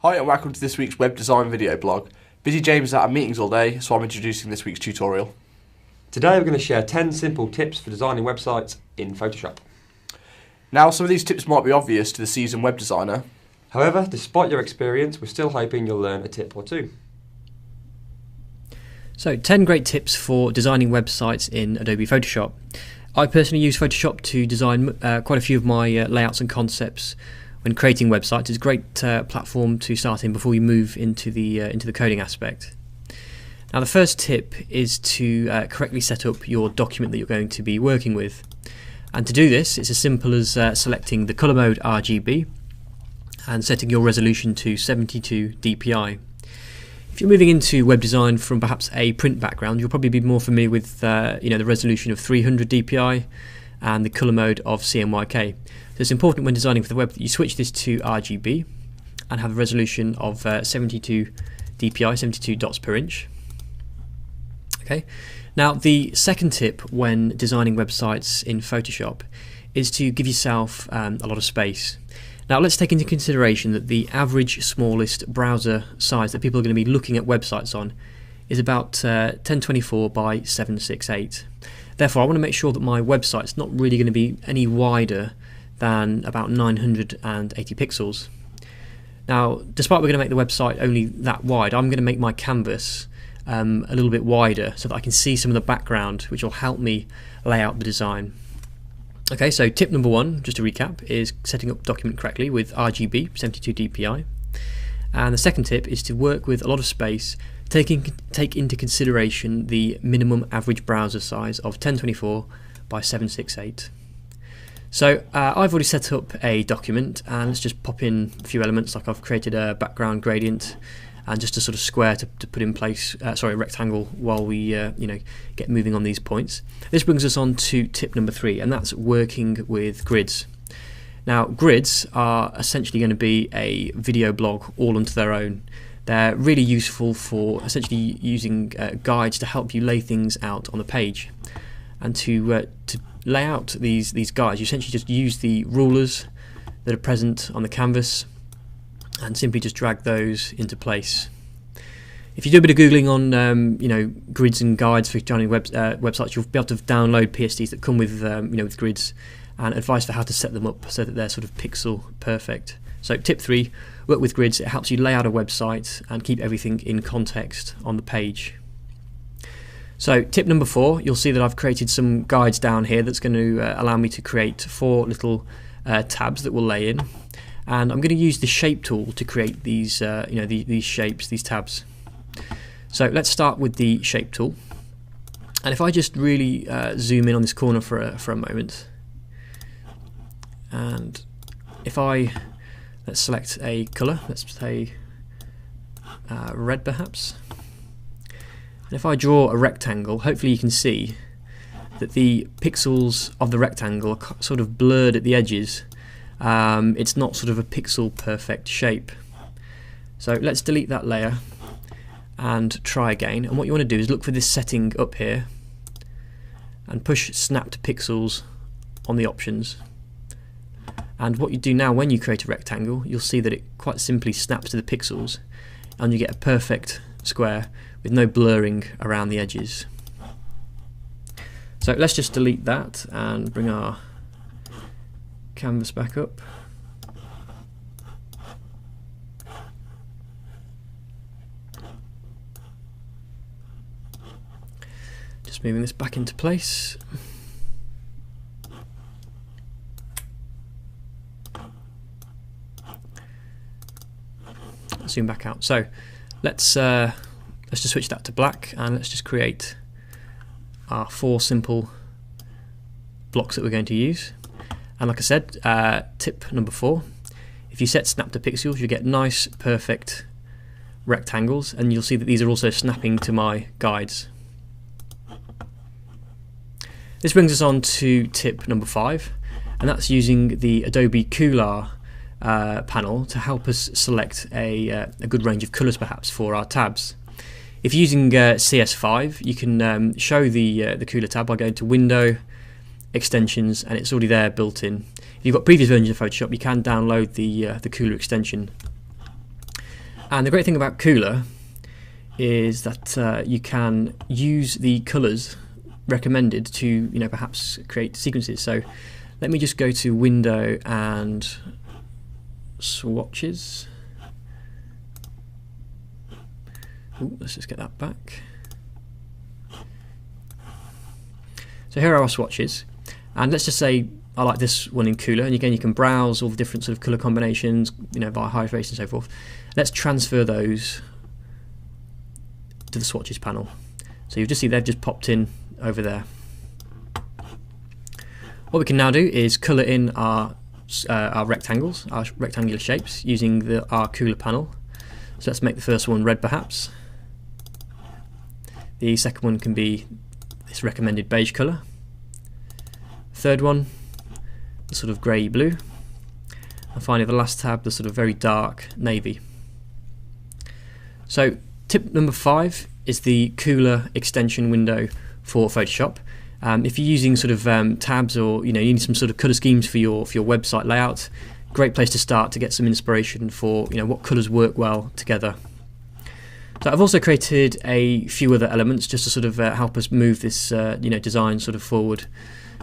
Hi and welcome to this week's web design video blog. Busy James is out of meetings all day, so I'm introducing this week's tutorial. Today we're going to share 10 simple tips for designing websites in Photoshop. Now, some of these tips might be obvious to the seasoned web designer. However, despite your experience, we're still hoping you'll learn a tip or two. So, 10 great tips for designing websites in Adobe Photoshop. I personally use Photoshop to design quite a few of my layouts and concepts when creating websites. It's a great platform to start in before you move into the coding aspect. Now, the first tip is to correctly set up your document that you're going to be working with. And to do this, it's as simple as selecting the color mode RGB and setting your resolution to 72 dpi. If you're moving into web design from perhaps a print background, you'll probably be more familiar with the resolution of 300 dpi and the color mode of CMYK. So it's important when designing for the web that you switch this to RGB and have a resolution of 72 dpi, 72 dots per inch. Okay. Now, the second tip when designing websites in Photoshop is to give yourself a lot of space. Now, let's take into consideration that the average smallest browser size that people are going to be looking at websites on is about 1024 by 768. Therefore, I want to make sure that my website's not really going to be any wider than about 980 pixels. Now, despite we're going to make the website only that wide, I'm going to make my canvas a little bit wider so that I can see some of the background, which will help me lay out the design. Okay, so tip number one, just to recap, is setting up document correctly with RGB, 72 dpi. And the second tip is to work with a lot of space, take into consideration the minimum average browser size of 1024 by 768. So I've already set up a document, and let's just pop in a few elements. Like I've created a background gradient and just a sort of square to put in place, a rectangle, while we get moving on these points. This brings us on to tip number 3, and that's working with grids. Now, grids are essentially going to be a video blog all unto their own. They're really useful for essentially using guides to help you lay things out on the page. And to lay out these guides, you essentially just use the rulers that are present on the canvas and simply just drag those into place. If you do a bit of googling on grids and guides for designing websites, you'll be able to download PSDs that come with with grids and advice for how to set them up so that they're sort of pixel perfect. So tip 3, work with grids. It helps you lay out a website and keep everything in context on the page. So tip number 4, you'll see that I've created some guides down here that's going to allow me to create 4 little tabs that will lay in. And I'm going to use the shape tool to create these, these shapes, these tabs. So let's start with the shape tool. And if I just really zoom in on this corner for a moment, and if let's select a color, let's say red perhaps. And if I draw a rectangle, hopefully you can see that the pixels of the rectangle are sort of blurred at the edges. It's not sort of a pixel perfect shape. So let's delete that layer and try again. And what you want to do is look for this setting up here and push snap to pixels on the options. And what you do now when you create a rectangle, you'll see that it quite simply snaps to the pixels and you get a perfect square with no blurring around the edges. So let's just delete that and bring our canvas back up. Just moving this back into place. Zoom back out. So let's just switch that to black and let's just create our 4 simple blocks that we're going to use. And like I said, tip number 4, if you set snap to pixels, you get nice, perfect rectangles, and you'll see that these are also snapping to my guides. This brings us on to tip number 5, and that's using the Adobe Coular panel to help us select a good range of colors perhaps for our tabs. If you're using CS5, you can show the Coular tab by going to Window, Extensions, and it's already there built in. If you've got previous versions of Photoshop, you can download the Coular extension. And the great thing about Cooler is that you can use the colours recommended to perhaps create sequences. So let me just go to Window and Swatches. Ooh, let's just get that back. So here are our swatches, and let's just say I like this one in Cooler, and again you can browse all the different sort of colour combinations, via high face and so forth. Let's transfer those to the swatches panel. So you'll just see they've just popped in over there. What we can now do is colour in our rectangles, our rectangular shapes, using our Cooler panel. So let's make the first one red perhaps. The second one can be this recommended beige colour. Third one, the sort of grey blue. And finally the last tab, the sort of very dark navy. So tip number 5 is the Cooler extension window for Photoshop. If you're using sort of tabs, or you need some sort of colour schemes for your website layout, great place to start to get some inspiration for what colours work well together. So I've also created a few other elements just to sort of help us move this design sort of forward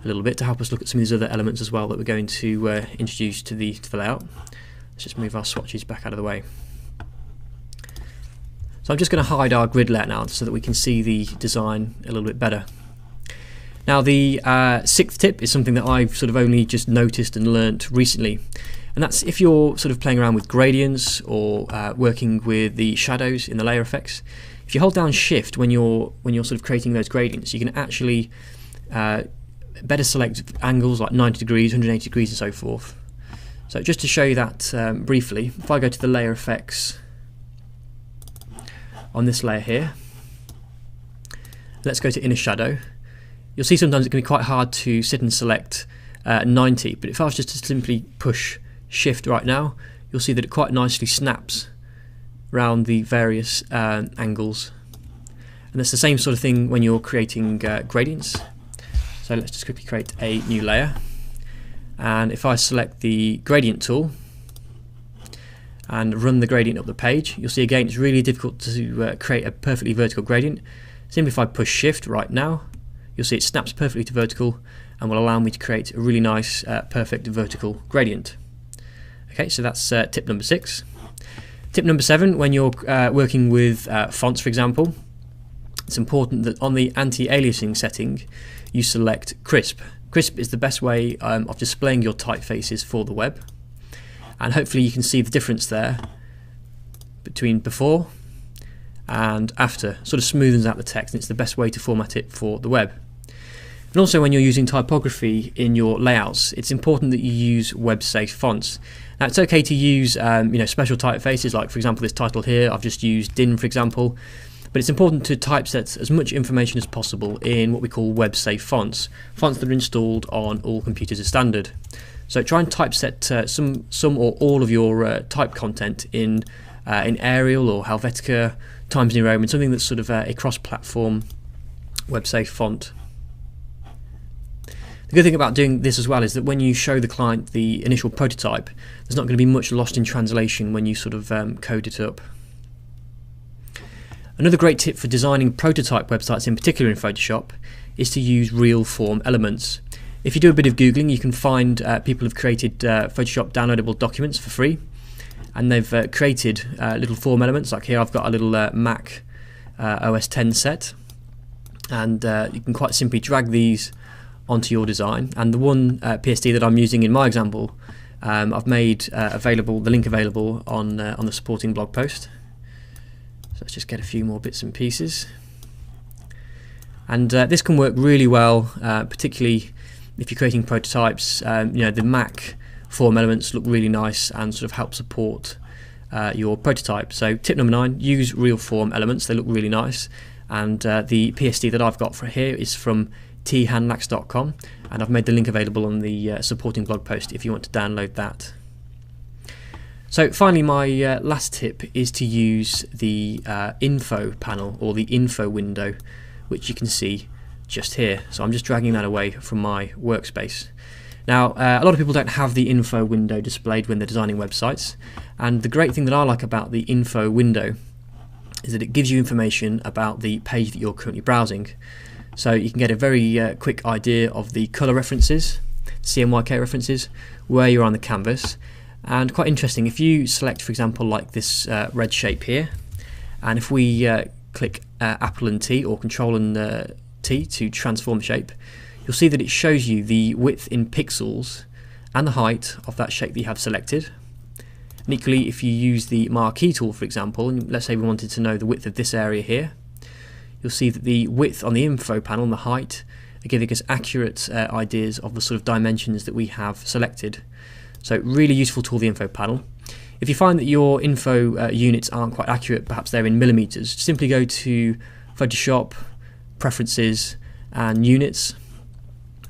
a little bit, to help us look at some of these other elements as well that we're going to introduce to the layout. Let's just move our swatches back out of the way. So I'm just going to hide our grid layout now so that we can see the design a little bit better. Now the 6th tip is something that I've sort of only just noticed and learnt recently, and that's if you're sort of playing around with gradients or working with the shadows in the layer effects. If you hold down Shift when you're sort of creating those gradients, you can actually better select angles like 90 degrees, 180 degrees and so forth. So just to show you that briefly, if I go to the layer effects on this layer here, let's go to inner shadow. You'll see sometimes it can be quite hard to sit and select 90, but if I was just to simply push Shift right now, you'll see that it quite nicely snaps around the various angles. And that's the same sort of thing when you're creating gradients. So let's just quickly create a new layer, and if I select the gradient tool and run the gradient up the page, you'll see again it's really difficult to create a perfectly vertical gradient. Simply if I push Shift right now, you'll see it snaps perfectly to vertical and will allow me to create a really nice perfect vertical gradient. Okay, so that's tip number 6. Tip number 7, when you're working with fonts, for example, it's important that on the anti-aliasing setting you select Crisp. Crisp is the best way of displaying your typefaces for the web, and hopefully you can see the difference there between before and after. Sort of smoothens out the text, and it's the best way to format it for the web. And also when you're using typography in your layouts, it's important that you use web-safe fonts. Now it's okay to use special typefaces, like for example this title here, I've just used DIN for example, but it's important to typeset as much information as possible in what we call web-safe fonts, fonts that are installed on all computers as standard. So try and typeset some or all of your type content in Arial or Helvetica, Times New Roman, something that's sort of a cross-platform web-safe font. The good thing about doing this as well is that when you show the client the initial prototype, there's not going to be much lost in translation when you sort of code it up. Another great tip for designing prototype websites, in particular in Photoshop, is to use real form elements. If you do a bit of Googling, you can find people have created Photoshop downloadable documents for free, and they've created little form elements. Like here I've got a little Mac OS X set, and you can quite simply drag these onto your design. And the one PSD that I'm using in my example, I've made the link available on the supporting blog post. So let's just get a few more bits and pieces. And this can work really well, particularly if you're creating prototypes. The Mac form elements look really nice and sort of help support your prototype. So tip number 9, use real form elements. They look really nice. And the PSD that I've got for here is from thandlax.com, and I've made the link available on the supporting blog post if you want to download that. So finally, my last tip is to use the info panel, or the info window, which you can see just here. So I'm just dragging that away from my workspace. Now, a lot of people don't have the info window displayed when they're designing websites, and the great thing that I like about the info window is that it gives you information about the page that you're currently browsing. So you can get a very quick idea of the colour references, CMYK references, where you're on the canvas. And quite interesting, if you select, for example, like this red shape here, and if we click Apple and T or Control and T to transform the shape, you'll see that it shows you the width in pixels and the height of that shape that you have selected. And equally, if you use the marquee tool, for example, and let's say we wanted to know the width of this area here, you'll see that the width on the info panel and the height are giving us accurate ideas of the sort of dimensions that we have selected. So really useful tool, the info panel. If you find that your info units aren't quite accurate, perhaps they're in millimeters, simply go to Photoshop, Preferences and Units,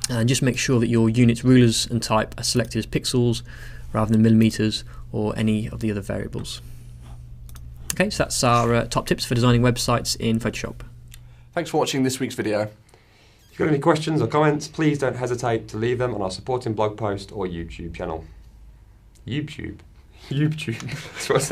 and just make sure that your units, rulers and type are selected as pixels rather than millimeters or any of the other variables. Okay, so that's our top tips for designing websites in Photoshop. Thanks for watching this week's video. If you've got any questions or comments, please don't hesitate to leave them on our supporting blog post or YouTube channel. YouTube? YouTube. That's what I said.